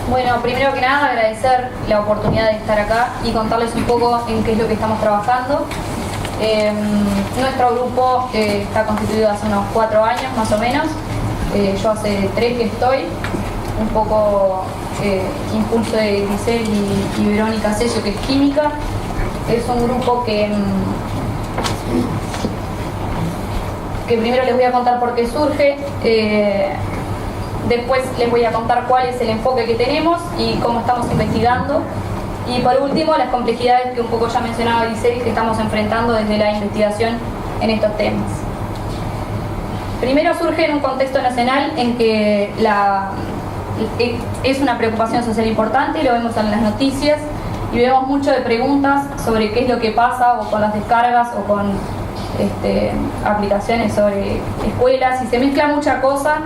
Bueno, primero que nada agradecer la oportunidad de estar acá y contarles un poco en qué es lo que estamos trabajando. Nuestro grupo está constituido hace unos 4 años más o menos. Yo hace 3 que estoy, un poco impulso de Grisel y Verónica Cesio, que es química. Es un grupo que primero les voy a contar por qué surge, después les voy a contar cuál es el enfoque que tenemos y cómo estamos investigando, y por último las complejidades que un poco ya mencionaba Grisel que estamos enfrentando desde la investigación en estos temas. Primero surge en un contexto nacional en que es una preocupación social importante, lo vemos en las noticias y vemos mucho de preguntas sobre qué es lo que pasa o con las descargas o con aplicaciones sobre escuelas, y se mezcla mucha cosa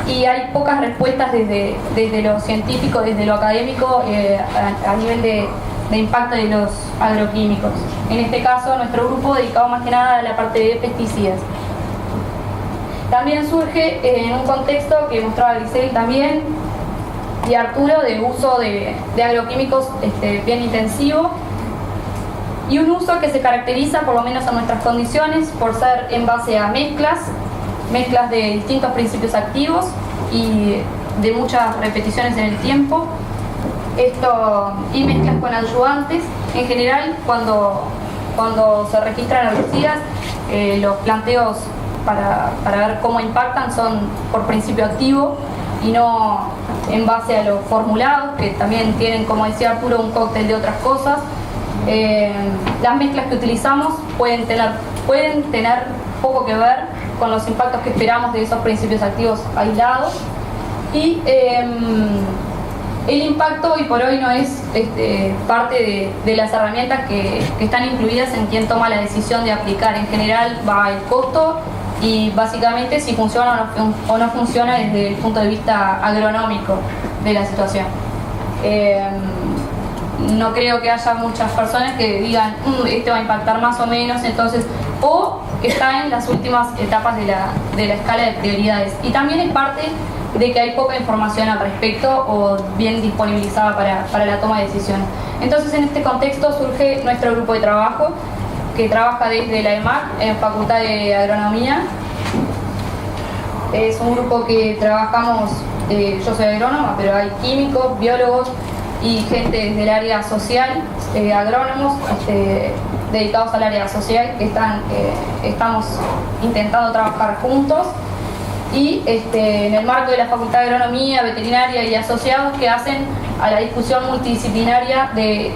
y hay pocas respuestas desde lo científico, desde lo académico, a nivel de impacto de los agroquímicos. En este caso, nuestro grupo dedicado más que nada a la parte de pesticidas. También surge en un contexto que mostraba Grisel también y Arturo, de uso de agroquímicos bien intensivo, y un uso que se caracteriza, por lo menos en nuestras condiciones, por ser en base a mezclas de distintos principios activos y de muchas repeticiones en el tiempo, y mezclas con adyuvantes. En general, cuando se registran herbicidas, los planteos para ver cómo impactan son por principio activo y no en base a los formulados, que también tienen, como decía Arturo, un cóctel de otras cosas. Las mezclas que utilizamos pueden tener poco que ver con los impactos que esperamos de esos principios activos aislados, y el impacto hoy por hoy no es parte de las herramientas que están incluidas en quien toma la decisión de aplicar. En general va el costo y básicamente si funciona o no funciona desde el punto de vista agronómico de la situación. No creo que haya muchas personas que digan este va a impactar más o menos, entonces, o que está en las últimas etapas de la escala de prioridades. Y también es parte de que hay poca información al respecto o bien disponibilizada para la toma de decisiones. Entonces, en este contexto surge nuestro grupo de trabajo, que trabaja desde la EMAC en Facultad de Agronomía. Es un grupo que trabajamos, yo soy agrónoma, pero hay químicos, biólogos y gente desde el área social, agrónomos dedicados al área social, que estamos intentando trabajar juntos, y en el marco de la Facultad de Agronomía, Veterinaria y asociados que hacen a la discusión multidisciplinaria de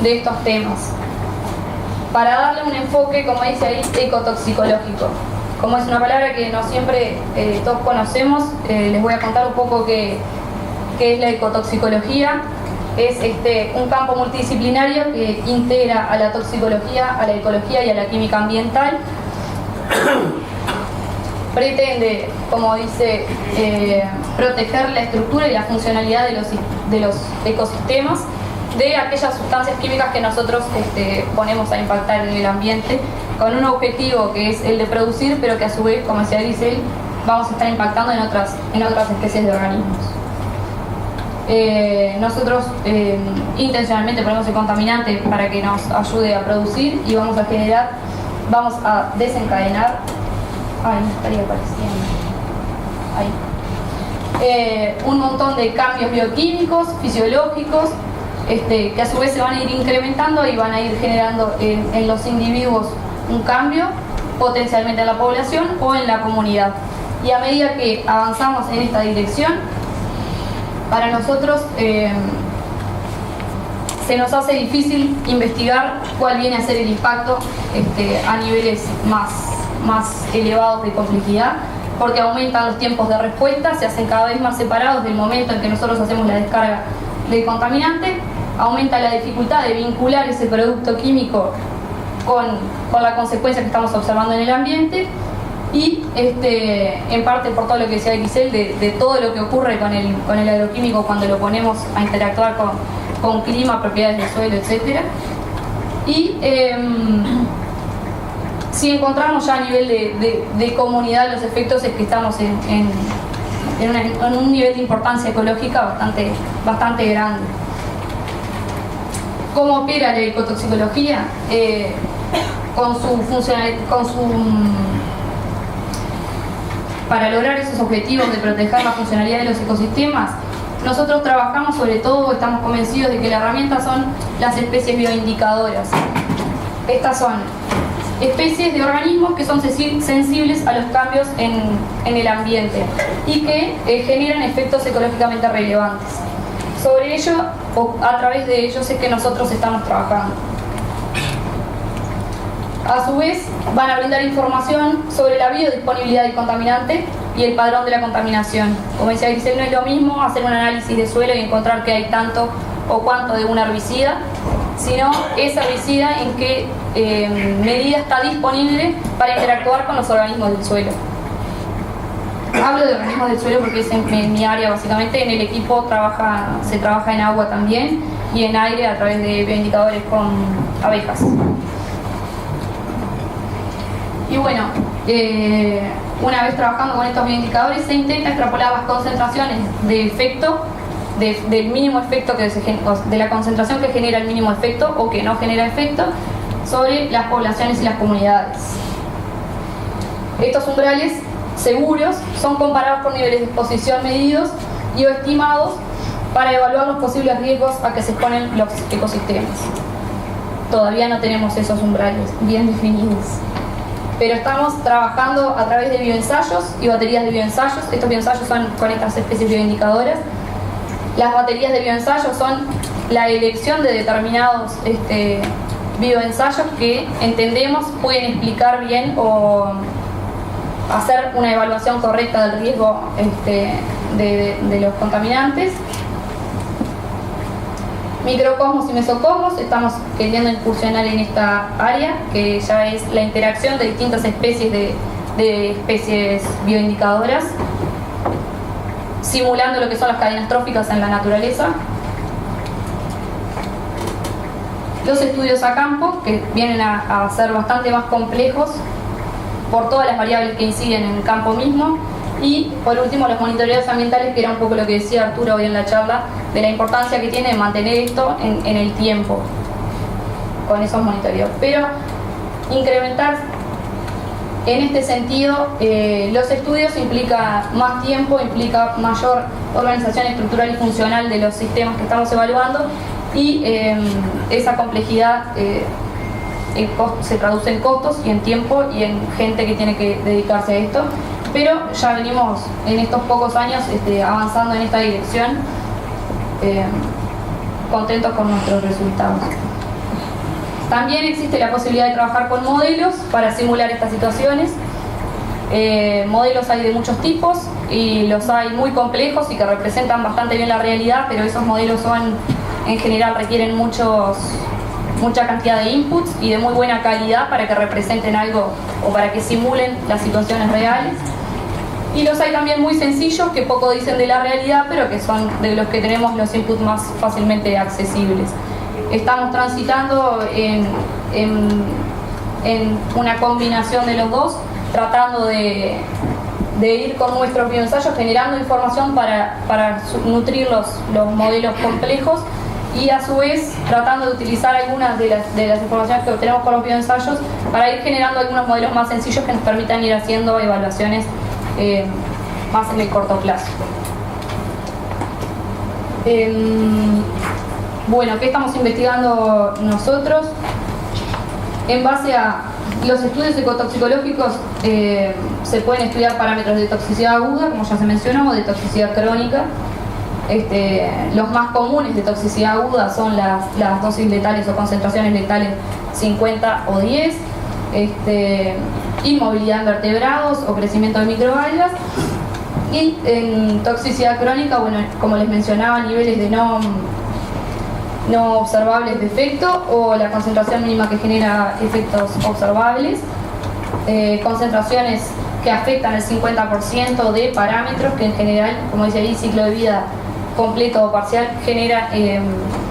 estos temas, para darle un enfoque, como dice ahí, ecotoxicológico. Como es una palabra que no siempre todos conocemos, les voy a contar un poco qué es la ecotoxicología. Es un campo multidisciplinario que integra a la toxicología, a la ecología y a la química ambiental. Pretende, como dice, proteger la estructura y la funcionalidad de los ecosistemas de aquellas sustancias químicas que nosotros ponemos a impactar en el ambiente, con un objetivo que es el de producir, pero que a su vez, como decía Grisel, vamos a estar impactando en otras especies de organismos. Nosotros intencionalmente ponemos el contaminante para que nos ayude a producir, y vamos a desencadenar, me estaría apareciendo ahí, un montón de cambios bioquímicos, fisiológicos, que a su vez se van a ir incrementando y van a ir generando en los individuos un cambio, potencialmente en la población o en la comunidad. Y a medida que avanzamos en esta dirección, para nosotros se nos hace difícil investigar cuál viene a ser el impacto a niveles más elevados de complejidad, porque aumentan los tiempos de respuesta, se hacen cada vez más separados del momento en que nosotros hacemos la descarga del contaminante, aumenta la dificultad de vincular ese producto químico con la consecuencia que estamos observando en el ambiente, y en parte por todo lo que decía Grisel, de todo lo que ocurre con el agroquímico cuando lo ponemos a interactuar con clima, propiedades del suelo, etc. Y si encontramos ya a nivel de comunidad los efectos, es que estamos en un nivel de importancia ecológica bastante grande. ¿Cómo opera la ecotoxicología? Para lograr esos objetivos de proteger la funcionalidad de los ecosistemas, nosotros trabajamos sobre todo, estamos convencidos de que la herramienta son las especies bioindicadoras. Estas son especies de organismos que son sensibles a los cambios en el ambiente y que generan efectos ecológicamente relevantes. Sobre ello, o a través de ellos, es que nosotros estamos trabajando. A su vez, van a brindar información sobre la biodisponibilidad del contaminante y el padrón de la contaminación. Como decía Grisel, no es lo mismo hacer un análisis de suelo y encontrar que hay tanto o cuánto de un herbicida, sino ese herbicida en qué medida está disponible para interactuar con los organismos del suelo. Hablo de organismos del suelo porque es en mi área básicamente. En el equipo se trabaja en agua también y en aire a través de bioindicadores con abejas. Y bueno, una vez trabajando con estos bioindicadores se intenta extrapolar las concentraciones de efecto, del mínimo efecto de la concentración que genera el mínimo efecto o que no genera efecto sobre las poblaciones y las comunidades. Estos umbrales seguros son comparados por niveles de exposición medidos y o estimados para evaluar los posibles riesgos a que se exponen los ecosistemas. Todavía no tenemos esos umbrales bien definidos, pero estamos trabajando a través de bioensayos y baterías de bioensayos. Estos bioensayos son con estas especies bioindicadoras. Las baterías de bioensayos son la elección de determinados bioensayos que entendemos pueden explicar bien o hacer una evaluación correcta del riesgo de los contaminantes. Microcosmos y mesocosmos, estamos queriendo incursionar en esta área, que ya es la interacción de distintas especies de especies bioindicadoras, simulando lo que son las cadenas tróficas en la naturaleza. Los estudios a campo, que vienen a ser bastante más complejos por todas las variables que inciden en el campo mismo. Y por último, los monitoreos ambientales, que era un poco lo que decía Arturo hoy en la charla, de la importancia que tiene mantener esto en el tiempo con esos monitoreos. Pero incrementar en este sentido los estudios implica más tiempo, implica mayor organización estructural y funcional de los sistemas que estamos evaluando, y esa complejidad se traduce en costos y en tiempo y en gente que tiene que dedicarse a esto. Pero ya venimos en estos pocos años avanzando en esta dirección, contentos con nuestros resultados. También existe la posibilidad de trabajar con modelos para simular estas situaciones. Modelos hay de muchos tipos y los hay muy complejos y que representan bastante bien la realidad, pero esos modelos en general requieren mucha cantidad de inputs y de muy buena calidad para que representen algo o para que simulen las situaciones reales. Y los hay también muy sencillos que poco dicen de la realidad, pero que son de los que tenemos los inputs más fácilmente accesibles. Estamos transitando en una combinación de los dos, tratando de ir con nuestros bioensayos generando información para nutrir los modelos complejos, y a su vez tratando de utilizar algunas de las informaciones que obtenemos con los bioensayos para ir generando algunos modelos más sencillos que nos permitan ir haciendo evaluaciones más en el corto plazo. Bueno, ¿qué estamos investigando nosotros? En base a los estudios ecotoxicológicos se pueden estudiar parámetros de toxicidad aguda, como ya se mencionó, o de toxicidad crónica. Los más comunes de toxicidad aguda son las dosis letales o concentraciones letales 50 o 10, inmovilidad en vertebrados o crecimiento de microalgas. Y en toxicidad crónica, bueno, como les mencionaba, niveles de no observables de efecto o la concentración mínima que genera efectos observables, concentraciones que afectan el 50% de parámetros que en general, como dice ahí, ciclo de vida completo o parcial genera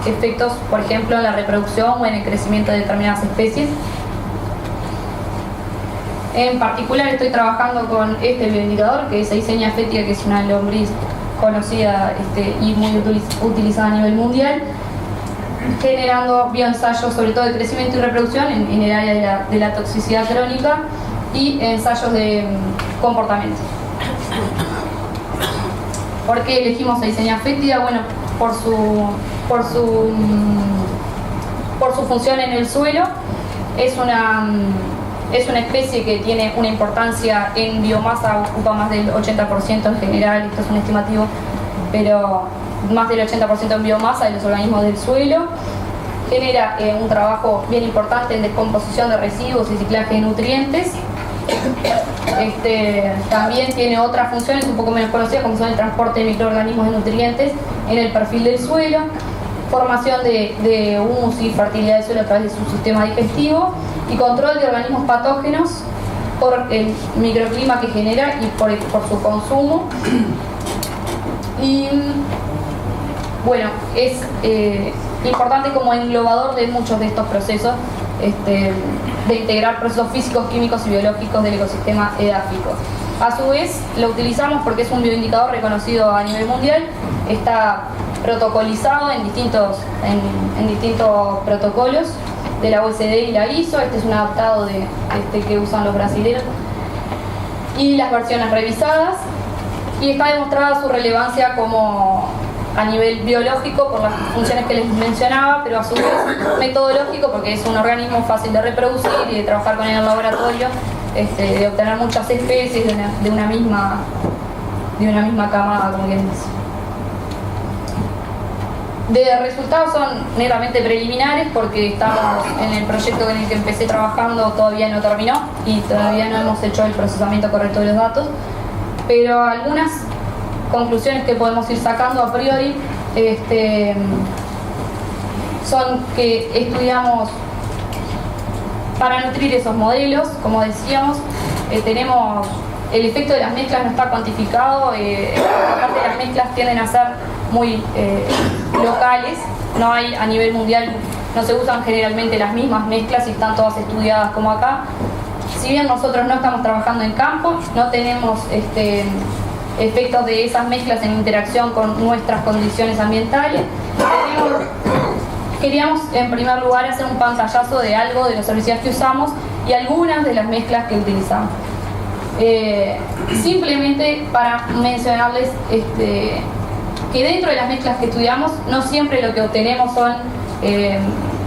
efectos, por ejemplo, en la reproducción o en el crecimiento de determinadas especies. En particular estoy trabajando con este bioindicador, que es Eisenia fétida, que es una lombriz conocida y muy utilizada a nivel mundial, generando bioensayos sobre todo de crecimiento y reproducción en el área de la toxicidad crónica y ensayos de comportamiento. ¿Por qué elegimos Eisenia fétida? Bueno, por su función en el suelo. Es una especie que tiene una importancia en biomasa, ocupa más del 80% en general, esto es un estimativo, pero más del 80% en biomasa de los organismos del suelo. Genera un trabajo bien importante en descomposición de residuos y ciclaje de nutrientes. También tiene otras funciones un poco menos conocidas, como son el transporte de microorganismos de nutrientes en el perfil del suelo, formación de humus y fertilidad del suelo a través de su sistema digestivo y control de organismos patógenos por el microclima que genera y por su consumo. Y bueno, es importante como englobador de muchos de estos procesos, de integrar procesos físicos, químicos y biológicos del ecosistema edáfico. A su vez, lo utilizamos porque es un bioindicador reconocido a nivel mundial, está protocolizado en distintos protocolos de la OECD y la ISO. Este es un adaptado que usan los brasileños, y las versiones revisadas, y está demostrada su relevancia como a nivel biológico por las funciones que les mencionaba, pero a su vez metodológico porque es un organismo fácil de reproducir y de trabajar con él en el laboratorio, de obtener muchas especies de una misma camada, como quien dice. De resultados son netamente preliminares porque estamos en el proyecto en el que empecé trabajando, todavía no terminó y todavía no hemos hecho el procesamiento correcto de los datos, pero algunas conclusiones que podemos ir sacando a priori son que estudiamos para nutrir esos modelos, como decíamos, tenemos el efecto de las mezclas no está cuantificado, aparte las mezclas tienden a ser muy locales, no hay a nivel mundial, no se usan generalmente las mismas mezclas y están todas estudiadas como acá. Si bien nosotros no estamos trabajando en campo, no tenemos efectos de esas mezclas en interacción con nuestras condiciones ambientales, queríamos en primer lugar hacer un pantallazo de algo de los herbicidas que usamos y algunas de las mezclas que utilizamos. Simplemente para mencionarles que dentro de las mezclas que estudiamos no siempre lo que obtenemos son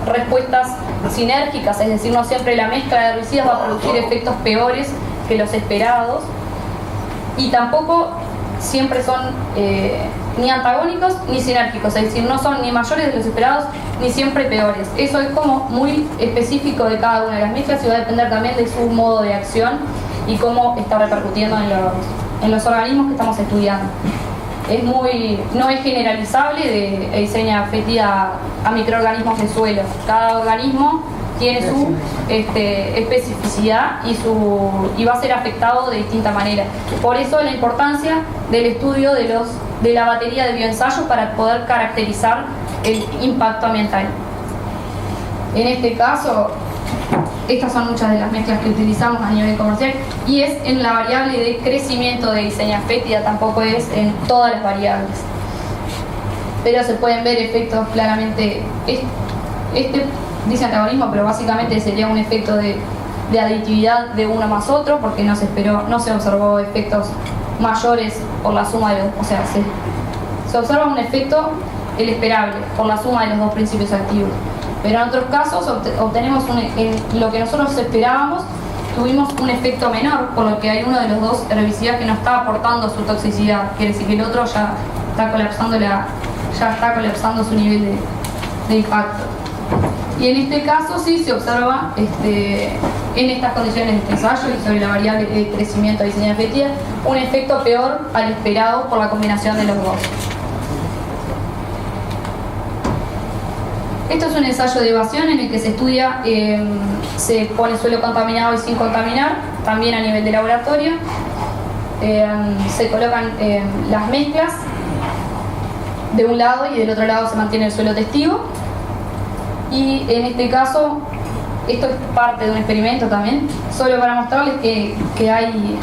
respuestas sinérgicas, es decir, no siempre la mezcla de herbicidas va a producir efectos peores que los esperados, y tampoco siempre son ni antagónicos ni sinérgicos, es decir, no son ni mayores de los esperados ni siempre peores. Eso es como muy específico de cada una de las mezclas y va a depender también de su modo de acción y cómo está repercutiendo en los organismos que estamos estudiando. No es generalizable de Eisenia fétida a microorganismos de suelo. Cada organismo tiene su especificidad y va a ser afectado de distinta manera. Por eso la importancia del estudio de la batería de bioensayos para poder caracterizar el impacto ambiental. En este caso, estas son muchas de las mezclas que utilizamos a nivel comercial y es en la variable de crecimiento de Eisenia fétida, tampoco es en todas las variables. Pero se pueden ver efectos claramente. Dice antagonismo, pero básicamente sería un efecto de aditividad de uno más otro, porque no se observó efectos mayores por la suma de los, o sea, se observa un efecto el esperable por la suma de los dos principios activos. Pero en otros casos obtenemos en lo que nosotros esperábamos, tuvimos un efecto menor, por lo que hay uno de los dos herbicidas que no está aportando su toxicidad, quiere decir que el otro ya está colapsando su nivel de impacto. Y en este caso sí se observa en estas condiciones de este ensayo y sobre la variable de crecimiento de Eisenia fétida un efecto peor al esperado por la combinación de los dos. Esto es un ensayo de evasión en el que se estudia, se pone suelo contaminado y sin contaminar, también a nivel de laboratorio. Se colocan las mezclas de un lado y del otro lado se mantiene el suelo testigo. Y en este caso esto es parte de un experimento también, solo para mostrarles que hay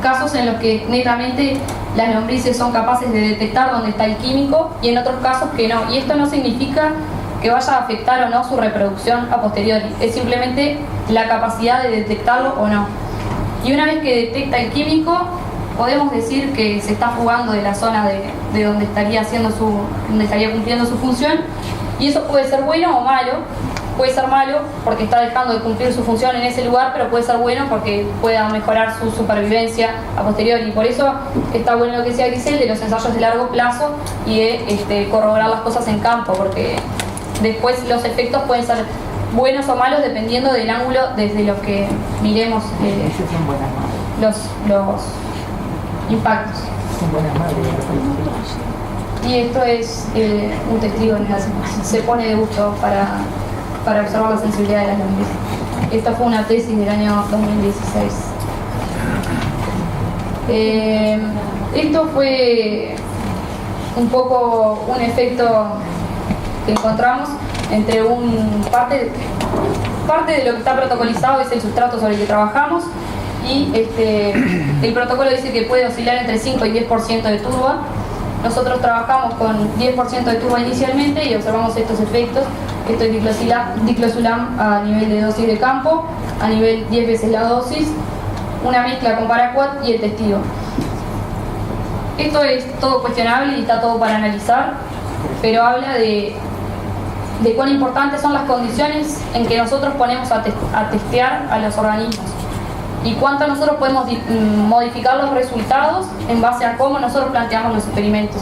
casos en los que netamente las lombrices son capaces de detectar dónde está el químico y en otros casos que no. Y esto no significa que vaya a afectar o no su reproducción a posteriori, es simplemente la capacidad de detectarlo o no. Y una vez que detecta el químico, podemos decir que se está fugando de la zona de donde estaría cumpliendo su función, y eso puede ser bueno o malo. Puede ser malo porque está dejando de cumplir su función en ese lugar, pero puede ser bueno porque pueda mejorar su supervivencia a posteriori. Y por eso está bueno lo que decía Grisel de los ensayos de largo plazo y de corroborar las cosas en campo, porque después los efectos pueden ser buenos o malos dependiendo del ángulo desde lo que miremos los impactos. Y esto es un testigo en el se pone de gusto para observar la sensibilidad de las lombrices. Esta fue una tesis del año 2016. Esto fue un poco un efecto que encontramos entre parte de lo que está protocolizado es el sustrato sobre el que trabajamos, y el protocolo dice que puede oscilar entre 5 y 10% de turba. Nosotros trabajamos con 10% de turba inicialmente y observamos estos efectos. Esto es diclosulam a nivel de dosis de campo, a nivel 10 veces la dosis, una mezcla con paraquat y el testigo. Esto es todo cuestionable y está todo para analizar, pero habla de cuán importantes son las condiciones en que nosotros ponemos a testear a los organismos y cuánto nosotros podemos modificar los resultados en base a cómo nosotros planteamos los experimentos.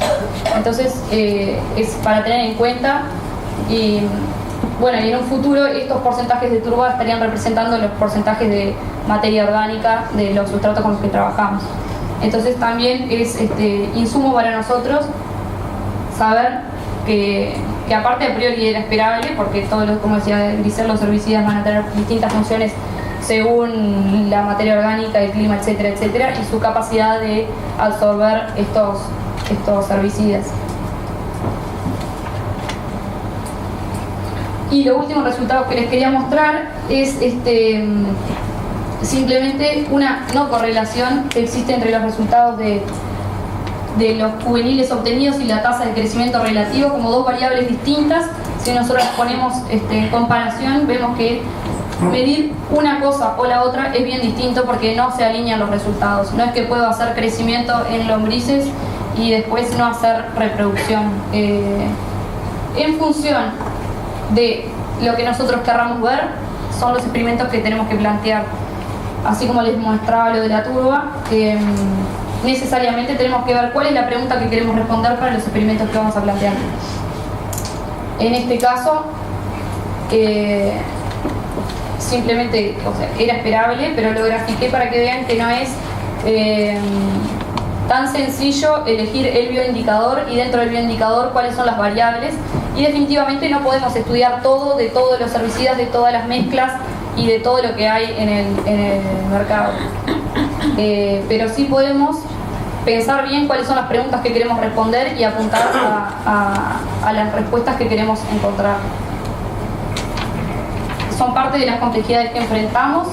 Entonces es para tener en cuenta, y bueno, y en un futuro estos porcentajes de turba estarían representando los porcentajes de materia orgánica de los sustratos con los que trabajamos. Entonces también es insumo para nosotros saber que aparte a priori era esperable, porque todos los, como decía Grisel, los herbicidas van a tener distintas funciones según la materia orgánica, el clima, etcétera, etcétera, y su capacidad de absorber estos herbicidas. Y los últimos resultados que les quería mostrar es simplemente una no correlación que existe entre los resultados de los juveniles obtenidos y la tasa de crecimiento relativo como dos variables distintas. Si nosotros las ponemos en comparación, vemos que medir una cosa o la otra es bien distinto porque no se alinean los resultados. No es que puedo hacer crecimiento en lombrices y después no hacer reproducción. En función de lo que nosotros querramos ver, son los experimentos que tenemos que plantear. Así como les mostraba lo de la turba, necesariamente tenemos que ver cuál es la pregunta que queremos responder para los experimentos que vamos a plantear. En este caso, simplemente, o sea, era esperable, pero lo grafiqué para que vean que no es tan sencillo elegir el bioindicador y dentro del bioindicador cuáles son las variables, y definitivamente no podemos estudiar todo de todos los herbicidas, de todas las mezclas y de todo lo que hay en el mercado. Pero sí podemos pensar bien cuáles son las preguntas que queremos responder y apuntar a las respuestas que queremos encontrar. Son parte de las complejidades que enfrentamos.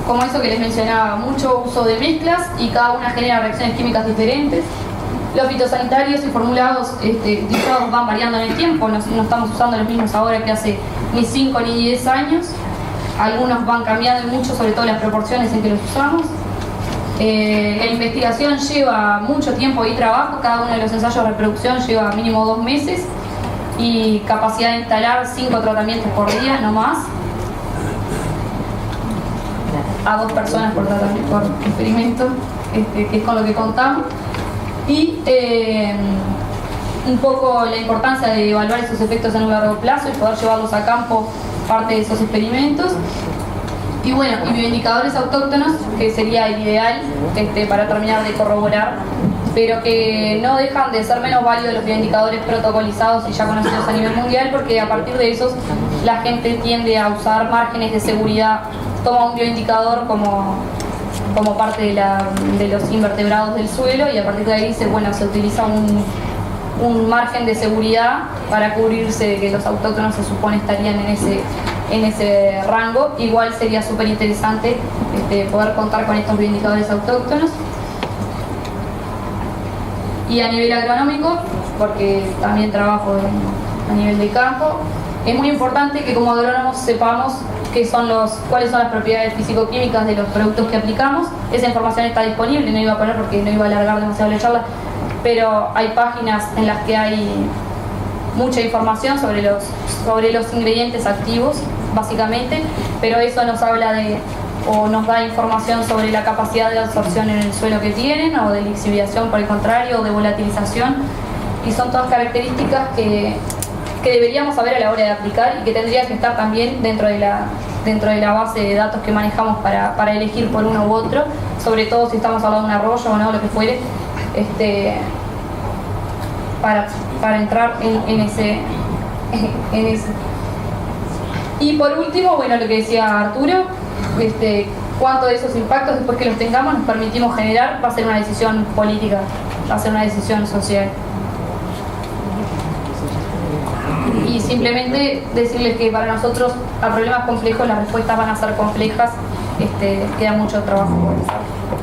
Como eso que les mencionaba, mucho uso de mezclas y cada una genera reacciones químicas diferentes. Los fitosanitarios y formulados dichosos van variando en el tiempo, no estamos usando los mismos ahora que hace ni 5 ni 10 años. Algunos van cambiando mucho, sobre todo las proporciones en que los usamos. La investigación lleva mucho tiempo y trabajo, cada uno de los ensayos de reproducción lleva mínimo 2 meses y capacidad de instalar 5 tratamientos por día, no más. A 2 personas por experimento, que es con lo que contamos. Y un poco la importancia de evaluar esos efectos en un largo plazo y poder llevarlos a campo, parte de esos experimentos. Y bueno, y bioindicadores autóctonos, que sería el ideal para terminar de corroborar, pero que no dejan de ser menos válidos los bioindicadores protocolizados y ya conocidos a nivel mundial, porque a partir de esos la gente tiende a usar márgenes de seguridad, toma un bioindicador como parte de los invertebrados del suelo y a partir de ahí se utiliza un margen de seguridad para cubrirse de que los autóctonos se supone estarían en ese rango. Igual sería súper interesante poder contar con estos bioindicadores autóctonos. Y a nivel agronómico, porque también trabajo a nivel de campo, es muy importante que como agrónomos sepamos cuáles son las propiedades físico-químicas de los productos que aplicamos. Esa información está disponible, no iba a poner porque no iba a alargar demasiado la charla, pero hay páginas en las que hay mucha información sobre los ingredientes activos, básicamente, pero eso nos habla o nos da información sobre la capacidad de absorción en el suelo que tienen, o de lixiviación por el contrario, o de volatilización, y son todas características que deberíamos saber a la hora de aplicar y que tendría que estar también dentro de la base de datos que manejamos para elegir por uno u otro, sobre todo si estamos hablando de un arroyo o no, lo que fuere, para entrar en ese. Y por último, bueno, lo que decía Arturo, cuánto de esos impactos, después que los tengamos, nos permitimos generar, va a ser una decisión política, va a ser una decisión social. Y simplemente decirles que para nosotros a problemas complejos las respuestas van a ser complejas, queda mucho trabajo por hacer.